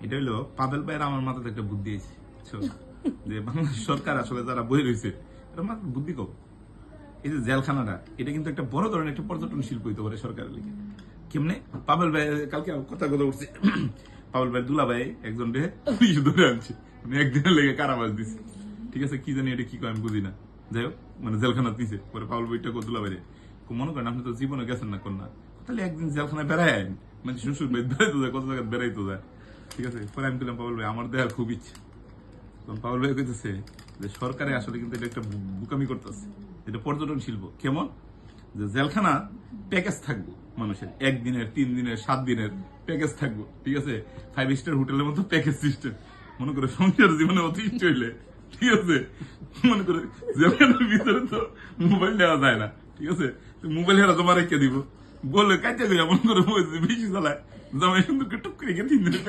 এটা হলো পাবেল ভাইয়ের আমার মাথাতে একটা বুদ্ধি আছে, বুঝছো? যে বাংলাদেশ সরকার আসলে যারা বই রয়েছে এটা মাত্র বুদ্ধি কম। এই যে জেলখানাটা, এটা কিন্তু একটা বড় ধরনের একটা পর্যটন শিল্প হইতে পারে সরকারের লিগে। কেমনে? পাবেল ভাই কালকে কথা উঠছে, পাবেল ভাই দুলা ভাই একজন রে পুলিশ ধরে আনছে, মানে একদিনের লেগে কারাবাস দিছে। ঠিক আছে, কি জানি এটা কি কয় আমি বুঝি না। যাই হোক, মানে জেলখানা দিছে পরে পাবেল ভাইটা দুলা ভাই মনে করেন আপনি তো জীবনে গেছেন না কন্যা, তাহলে একদিন জেলখানায় বেড়ায় আইন, মানে শ্বশুর ভাই বেড়াইতে যায়, কত জায়গায় বেড়াইতে যায়। ঠিক আছে, পরে আমি বললাম পাবেল ভাই আমার দেখার খুব ইচ্ছে। পাউল ভাই কইতেছে যে সরকারে আসলে কিন্তু এটা একটা বুকামি করতেছে, এটা পর্যটন শিল্প। কেমন? যে জেলখানা প্যাকেজ থাকবো মানুষের, 1 দিনের 3 দিনের 7 দিনের প্যাকেজ থাকবো। ঠিক আছে, 5 স্টার হোটেলের মতো প্যাকেজ সিস্টেম। মনে করে সংসার জীবনের মতো ইষ্ট হইলে, ঠিক আছে, মনে করে জেলখানার ভিতরে তো মোবাইল নেওয়া যায় না। ঠিক আছে, মোবাইল হেরা তোমার রেখে দিব বলে কাইতে গিয়ে মনে করে বেশি চালায় জামাই সুন্দর টুক করে 3 দিনের